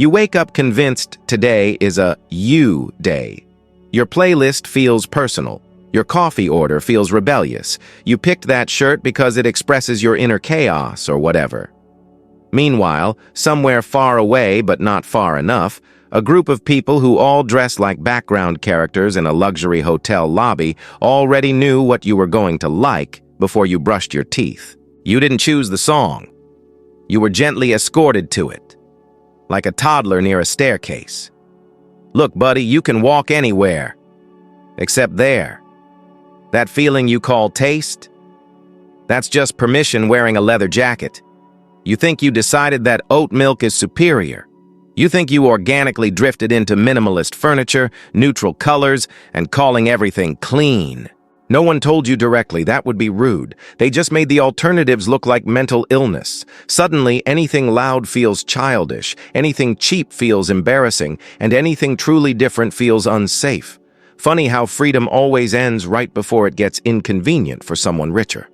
You wake up convinced today is a you day. Your playlist feels personal. Your coffee order feels rebellious. You picked that shirt because it expresses your inner chaos or whatever. Meanwhile, somewhere far away but not far enough, a group of people who all dress like background characters in a luxury hotel lobby already knew what you were going to like before you brushed your teeth. You didn't choose the song. You were gently escorted to it, like a toddler near a staircase. Look, buddy, you can walk anywhere, except there. That feeling you call taste? That's just permission wearing a leather jacket. You think you decided that oat milk is superior. You think you organically drifted into minimalist furniture, neutral colors, and calling everything clean. No one told you directly. That would be rude. They just made the alternatives look like mental illness. Suddenly, anything loud feels childish, anything cheap feels embarrassing, and anything truly different feels unsafe. Funny how freedom always ends right before it gets inconvenient for someone richer.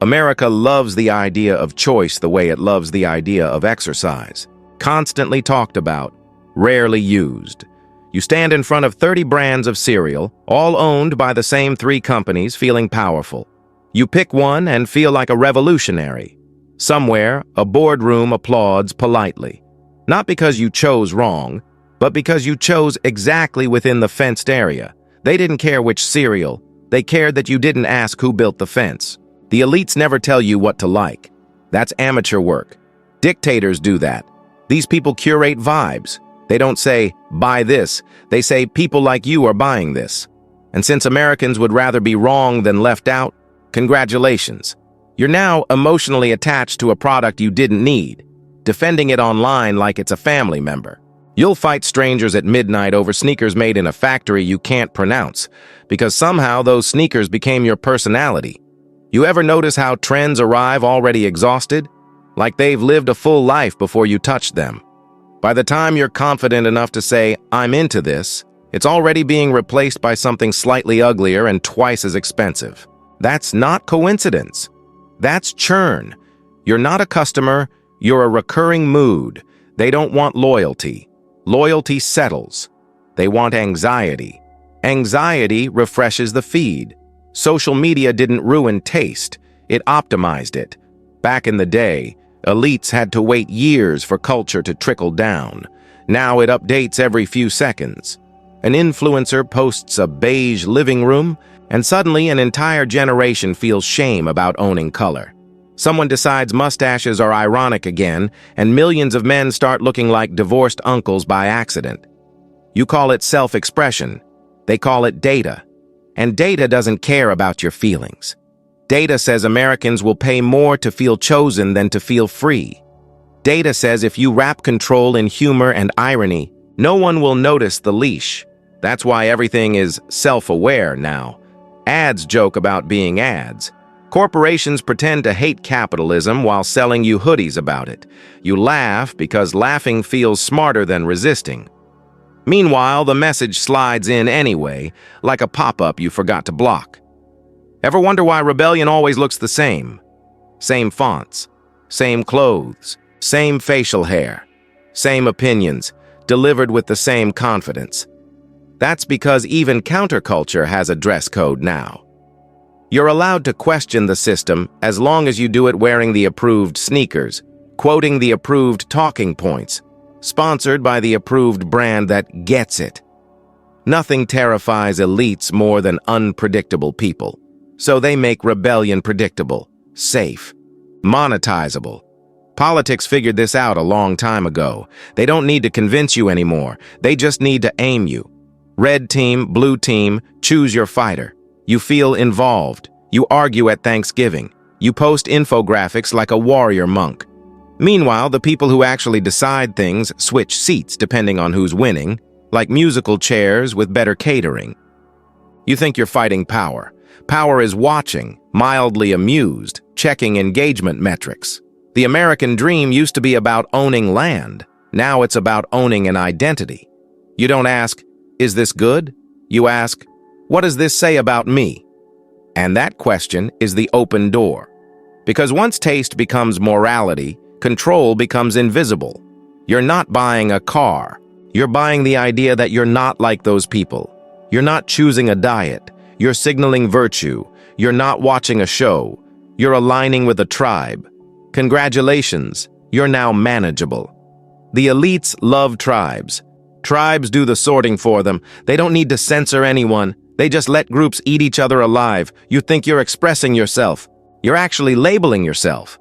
America loves the idea of choice the way it loves the idea of exercise. Constantly talked about, rarely used. You stand in front of 30 brands of cereal, all owned by the same 3 companies, feeling powerful. You pick one and feel like a revolutionary. Somewhere, a boardroom applauds politely. Not because you chose wrong, but because you chose exactly within the fenced area. They didn't care which cereal. They cared that you didn't ask who built the fence. The elites never tell you what to like. That's amateur work. Dictators do that. These people curate vibes. They don't say, buy this. They say, people like you are buying this. And since Americans would rather be wrong than left out, congratulations. You're now emotionally attached to a product you didn't need, defending it online like it's a family member. You'll fight strangers at midnight over sneakers made in a factory you can't pronounce, because somehow those sneakers became your personality. You ever notice how trends arrive already exhausted? Like they've lived a full life before you touch them. By the time you're confident enough to say, I'm into this, it's already being replaced by something slightly uglier and twice as expensive. That's not coincidence. That's churn. You're not a customer, you're a recurring mood. They don't want loyalty. Loyalty settles. They want anxiety. Anxiety refreshes the feed. Social media didn't ruin taste, it optimized it. Back in the day, elites had to wait years for culture to trickle down. Now it updates every few seconds. An influencer posts a beige living room, and suddenly an entire generation feels shame about owning color. Someone decides mustaches are ironic again, and millions of men start looking like divorced uncles by accident. You call it self-expression. They call it data. And data doesn't care about your feelings. Data says Americans will pay more to feel chosen than to feel free. Data says if you wrap control in humor and irony, no one will notice the leash. That's why everything is self-aware now. Ads joke about being ads. Corporations pretend to hate capitalism while selling you hoodies about it. You laugh because laughing feels smarter than resisting. Meanwhile, the message slides in anyway, like a pop-up you forgot to block. Ever wonder why rebellion always looks the same? Same fonts, same clothes, same facial hair, same opinions, delivered with the same confidence. That's because even counterculture has a dress code now. You're allowed to question the system as long as you do it wearing the approved sneakers, quoting the approved talking points, sponsored by the approved brand that gets it. Nothing terrifies elites more than unpredictable people, so they make rebellion predictable, safe, monetizable. Politics figured this out a long time ago. They don't need to convince you anymore. They just need to aim you. Red team, blue team, choose your fighter. You feel involved. You argue at Thanksgiving. You post infographics like a warrior monk. Meanwhile, the people who actually decide things switch seats depending on who's winning, like musical chairs with better catering. You think you're fighting power. Power is watching, mildly amused, checking engagement metrics. The American dream used to be about owning land. Now it's about owning an identity. You don't ask, is this good? You ask, what does this say about me? And that question is the open door. Because once taste becomes morality, control becomes invisible. You're not buying a car. You're buying the idea that you're not like those people. You're not choosing a diet. You're signaling virtue. You're not watching a show. You're aligning with a tribe. Congratulations, you're now manageable. The elites love tribes. Tribes do the sorting for them. They don't need to censor anyone. They just let groups eat each other alive. You think you're expressing yourself. You're actually labeling yourself.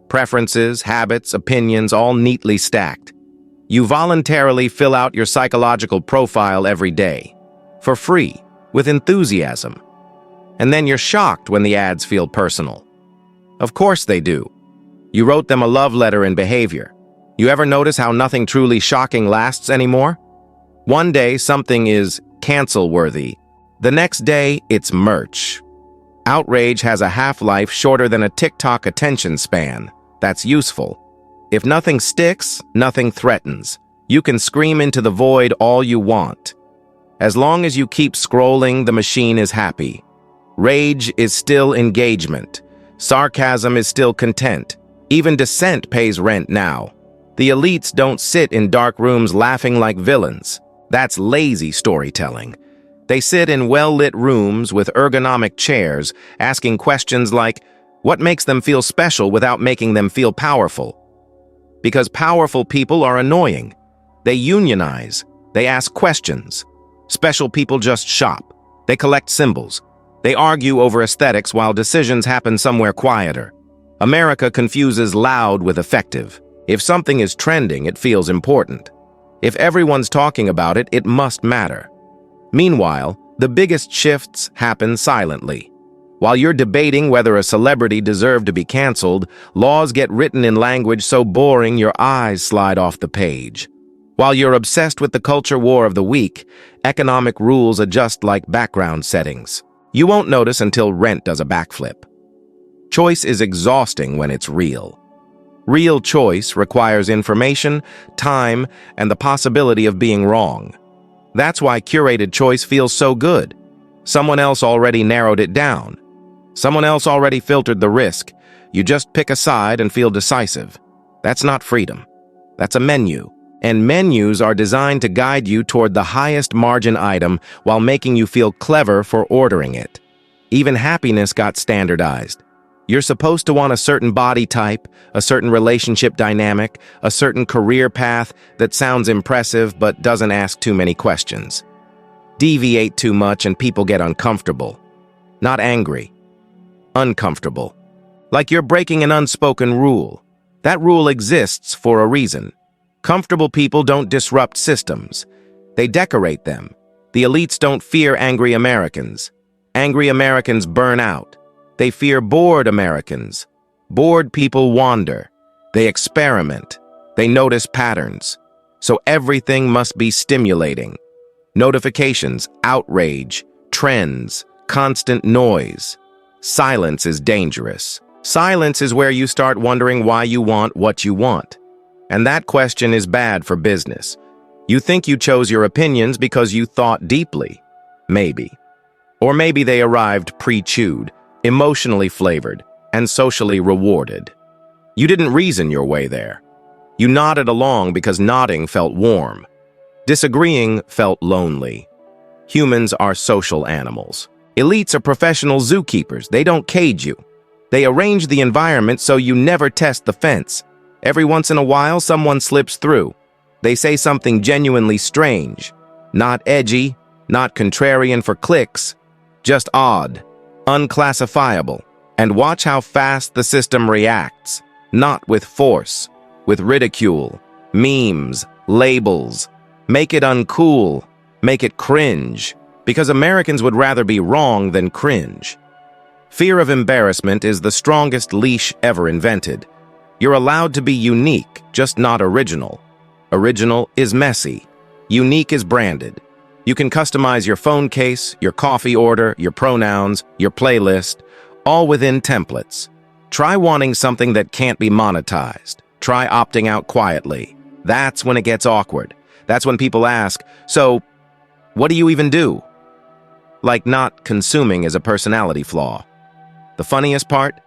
Preferences, habits, opinions, all neatly stacked. You voluntarily fill out your psychological profile every day. For free, with enthusiasm. And then you're shocked when the ads feel personal. Of course they do. You wrote them a love letter in behavior. You ever notice how nothing truly shocking lasts anymore? One day, something is cancel-worthy. The next day, it's merch. Outrage has a half-life shorter than a TikTok attention span. That's useful. If nothing sticks, nothing threatens. You can scream into the void all you want. As long as you keep scrolling, the machine is happy. Rage is still engagement. Sarcasm is still content. Even dissent pays rent now. The elites don't sit in dark rooms laughing like villains. That's lazy storytelling. They sit in well-lit rooms with ergonomic chairs, asking questions like, what makes them feel special without making them feel powerful? Because powerful people are annoying. They unionize. They ask questions. Special people just shop. They collect symbols. They argue over aesthetics while decisions happen somewhere quieter. America confuses loud with effective. If something is trending, it feels important. If everyone's talking about it, it must matter. Meanwhile, the biggest shifts happen silently. While you're debating whether a celebrity deserved to be canceled, laws get written in language so boring your eyes slide off the page. While you're obsessed with the culture war of the week, economic rules adjust like background settings. You won't notice until rent does a backflip. Choice is exhausting when it's real. Real choice requires information, time, and the possibility of being wrong. That's why curated choice feels so good. Someone else already narrowed it down. Someone else already filtered the risk. You just pick a side and feel decisive. That's not freedom. That's a menu. And menus are designed to guide you toward the highest margin item while making you feel clever for ordering it. Even happiness got standardized. You're supposed to want a certain body type, a certain relationship dynamic, a certain career path that sounds impressive but doesn't ask too many questions. Deviate too much and people get uncomfortable. Not angry. Uncomfortable. Like you're breaking an unspoken rule. That rule exists for a reason. Comfortable people don't disrupt systems. They decorate them. The elites don't fear angry Americans. Angry Americans burn out. They fear bored Americans. Bored people wander. They experiment. They notice patterns. So everything must be stimulating. Notifications, outrage, trends, constant noise. Silence is dangerous. Silence is where you start wondering why you want what you want. And that question is bad for business. You think you chose your opinions because you thought deeply. Maybe. Or maybe they arrived pre-chewed, emotionally flavored, and socially rewarded. You didn't reason your way there. You nodded along because nodding felt warm. Disagreeing felt lonely. Humans are social animals. Elites are professional zookeepers. They don't cage you. They arrange the environment so you never test the fence. Every once in a while, someone slips through. They say something genuinely strange. Not edgy, not contrarian for clicks, just odd, unclassifiable. And watch how fast the system reacts. Not with force, with ridicule, memes, labels. Make it uncool, make it cringe. Because Americans would rather be wrong than cringe. Fear of embarrassment is the strongest leash ever invented. You're allowed to be unique, just not original. Original is messy. Unique is branded. You can customize your phone case, your coffee order, your pronouns, your playlist, all within templates. Try wanting something that can't be monetized. Try opting out quietly. That's when it gets awkward. That's when people ask, so, what do you even do? Like not consuming is a personality flaw. The funniest part?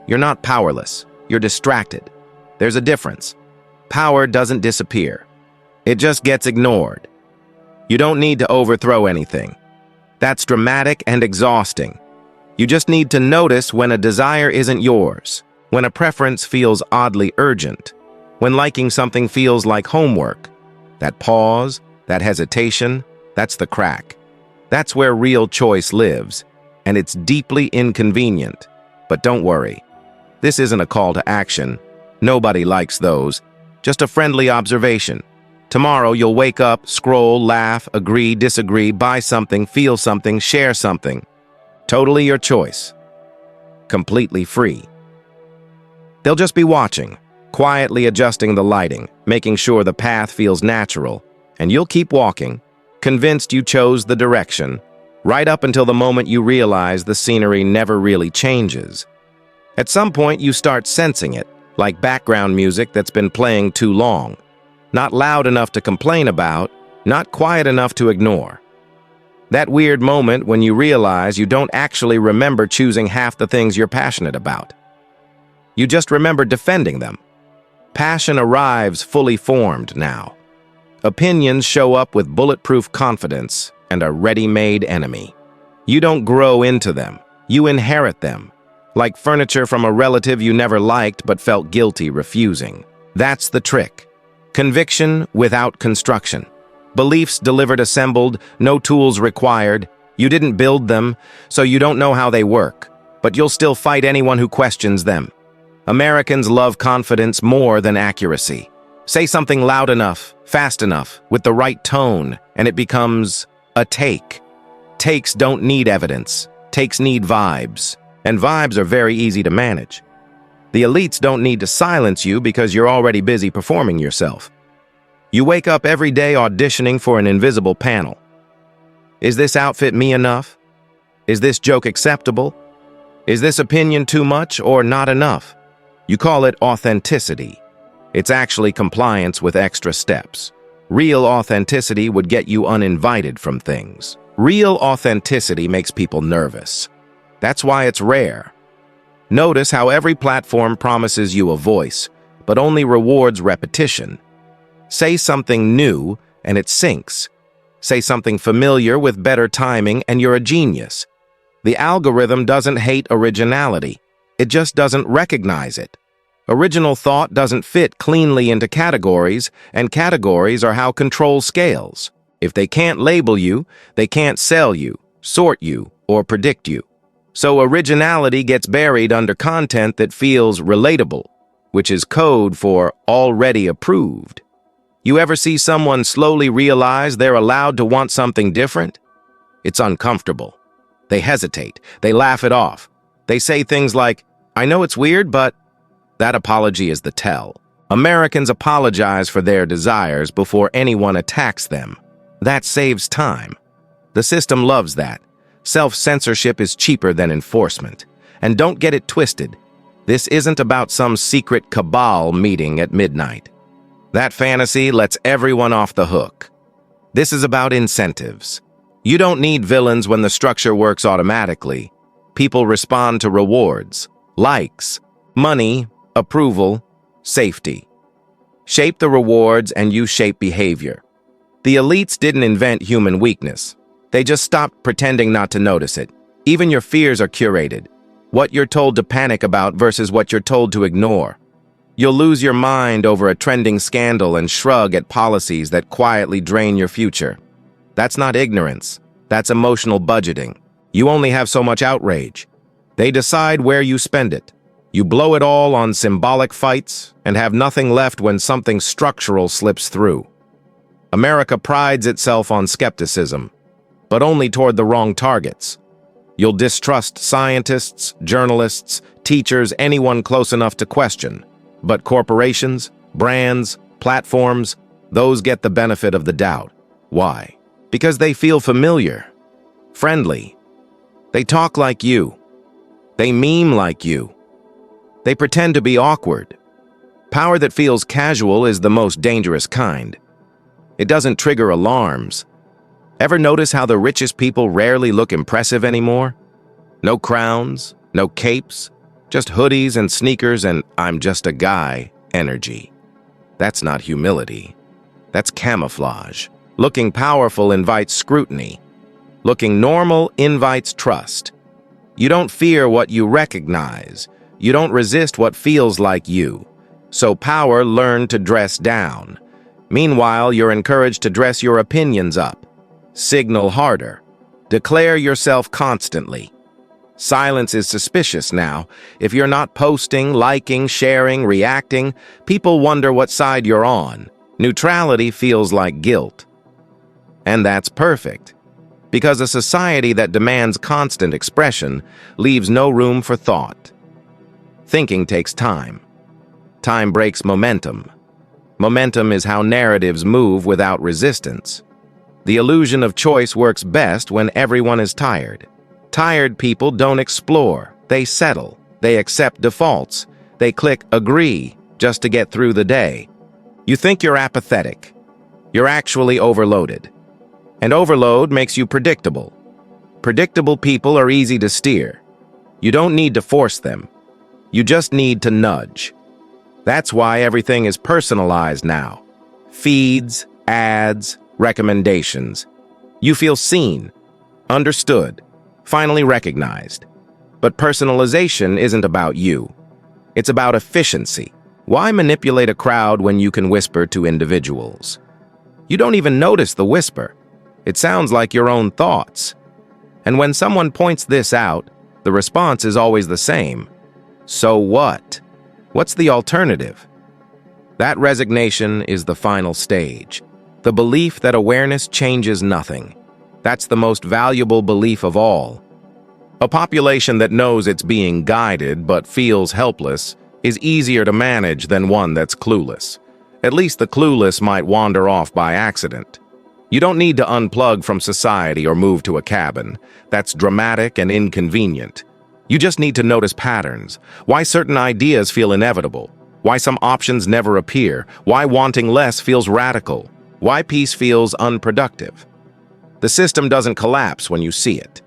You're not powerless. You're distracted. There's a difference. Power doesn't disappear. It just gets ignored. You don't need to overthrow anything. That's dramatic and exhausting. You just need to notice when a desire isn't yours, when a preference feels oddly urgent, when liking something feels like homework. That pause, that hesitation, that's the crack. That's where real choice lives, and it's deeply inconvenient. But don't worry. This isn't a call to action. Nobody likes those. Just a friendly observation. Tomorrow you'll wake up, scroll, laugh, agree, disagree, buy something, feel something, share something. Totally your choice. Completely free. They'll just be watching, quietly adjusting the lighting, making sure the path feels natural, and you'll keep walking, convinced you chose the direction, right up until the moment you realize the scenery never really changes. At some point, you start sensing it, like background music that's been playing too long. Not loud enough to complain about, not quiet enough to ignore. That weird moment when you realize you don't actually remember choosing half the things you're passionate about. You just remember defending them. Passion arrives fully formed now. Opinions show up with bulletproof confidence and a ready-made enemy. You don't grow into them. You inherit them. Like furniture from a relative you never liked but felt guilty refusing. That's the trick. Conviction without construction. Beliefs delivered assembled, no tools required. You didn't build them, so you don't know how they work. But you'll still fight anyone who questions them. Americans love confidence more than accuracy. Say something loud enough, fast enough, with the right tone, and it becomes a take. Takes don't need evidence. Takes need vibes. And vibes are very easy to manage. The elites don't need to silence you because you're already busy performing yourself. You wake up every day auditioning for an invisible panel. Is this outfit me enough? Is this joke acceptable? Is this opinion too much or not enough? You call it authenticity. It's actually compliance with extra steps. Real authenticity would get you uninvited from things. Real authenticity makes people nervous. That's why it's rare. Notice how every platform promises you a voice, but only rewards repetition. Say something new, and it sinks. Say something familiar with better timing, and you're a genius. The algorithm doesn't hate originality. It just doesn't recognize it. Original thought doesn't fit cleanly into categories, and categories are how control scales. If they can't label you, they can't sell you, sort you, or predict you. So originality gets buried under content that feels relatable, which is code for already approved. You ever see someone slowly realize they're allowed to want something different? It's uncomfortable. They hesitate. They laugh it off. They say things like, "I know it's weird, but..." That apology is the tell. Americans apologize for their desires before anyone attacks them. That saves time. The system loves that. Self-censorship is cheaper than enforcement. And don't get it twisted. This isn't about some secret cabal meeting at midnight. That fantasy lets everyone off the hook. This is about incentives. You don't need villains when the structure works automatically. People respond to rewards, likes, money, approval, safety. Shape the rewards and you shape behavior. The elites didn't invent human weakness. They just stopped pretending not to notice it. Even your fears are curated. What you're told to panic about versus what you're told to ignore. You'll lose your mind over a trending scandal and shrug at policies that quietly drain your future. That's not ignorance. That's emotional budgeting. You only have so much outrage. They decide where you spend it. You blow it all on symbolic fights and have nothing left when something structural slips through. America prides itself on skepticism, but only toward the wrong targets. You'll distrust scientists, journalists, teachers, anyone close enough to question. But corporations, brands, platforms, those get the benefit of the doubt. Why? Because they feel familiar, friendly. They talk like you. They meme like you. They pretend to be awkward. Power that feels casual is the most dangerous kind. It doesn't trigger alarms. Ever notice how the richest people rarely look impressive anymore? No crowns, no capes, just hoodies and sneakers and "I'm just a guy" energy. That's not humility. That's camouflage. Looking powerful invites scrutiny. Looking normal invites trust. You don't fear what you recognize. You don't resist what feels like you. So power learned to dress down. Meanwhile, you're encouraged to dress your opinions up. Signal harder. Declare yourself constantly. Silence is suspicious now. If you're not posting, liking, sharing, reacting, people wonder what side you're on. Neutrality feels like guilt. And that's perfect. Because a society that demands constant expression leaves no room for thought. Thinking takes time. Time breaks momentum. Momentum is how narratives move without resistance. The illusion of choice works best when everyone is tired. Tired people don't explore. They settle. They accept defaults. They click agree just to get through the day. You think you're apathetic. You're actually overloaded. And overload makes you predictable. Predictable people are easy to steer. You don't need to force them. You just need to nudge. That's why everything is personalized now. Feeds, ads, recommendations. You feel seen, understood, finally recognized. But personalization isn't about you. It's about efficiency. Why manipulate a crowd when you can whisper to individuals? You don't even notice the whisper. It sounds like your own thoughts. And when someone points this out, the response is always the same. So what? What's the alternative? That resignation is the final stage. The belief that awareness changes nothing. That's the most valuable belief of all. A population that knows it's being guided but feels helpless is easier to manage than one that's clueless. At least the clueless might wander off by accident. You don't need to unplug from society or move to a cabin. That's dramatic and inconvenient. You just need to notice patterns, why certain ideas feel inevitable, why some options never appear, why wanting less feels radical, why peace feels unproductive. The system doesn't collapse when you see it.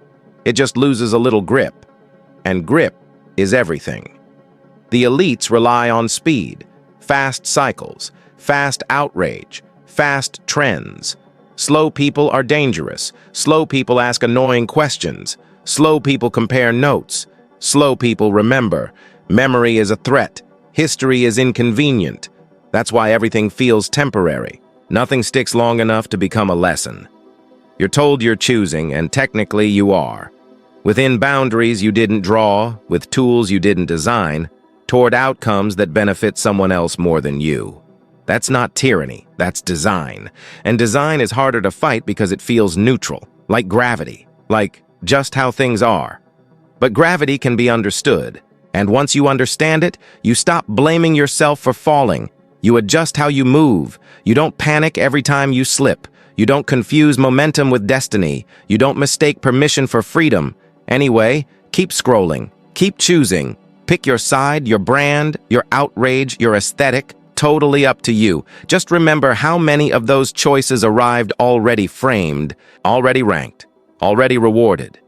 It just loses a little grip. And grip is everything. The elites rely on speed, fast cycles, fast outrage, fast trends. Slow people are dangerous. Slow people ask annoying questions. Slow people compare notes. Slow people remember. Memory is a threat. History is inconvenient. That's why everything feels temporary. Nothing sticks long enough to become a lesson. You're told you're choosing, and technically you are. Within boundaries you didn't draw, with tools you didn't design, toward outcomes that benefit someone else more than you. That's not tyranny, that's design. And design is harder to fight because it feels neutral, like gravity, like just how things are. But gravity can be understood, and once you understand it, you stop blaming yourself for falling. You adjust how you move. You don't panic every time you slip. You don't confuse momentum with destiny. You don't mistake permission for freedom. Anyway, keep scrolling, keep choosing. Pick your side, your brand, your outrage, your aesthetic. Totally up to you. Just remember how many of those choices arrived already framed, already ranked, already rewarded.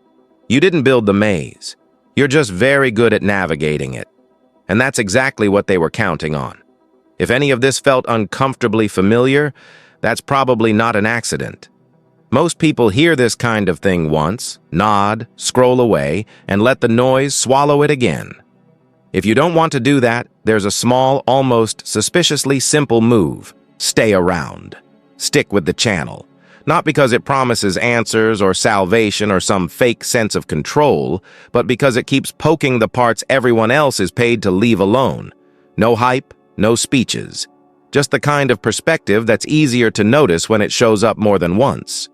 You didn't build the maze. You're just very good at navigating it. And that's exactly what they were counting on. If any of this felt uncomfortably familiar, that's probably not an accident. Most people hear this kind of thing once, nod, scroll away, and let the noise swallow it again. If you don't want to do that, there's a small, almost suspiciously simple move. Stay around. Stick with the channel. Not because it promises answers or salvation or some fake sense of control, but because it keeps poking the parts everyone else is paid to leave alone. No hype, no speeches. Just the kind of perspective that's easier to notice when it shows up more than once.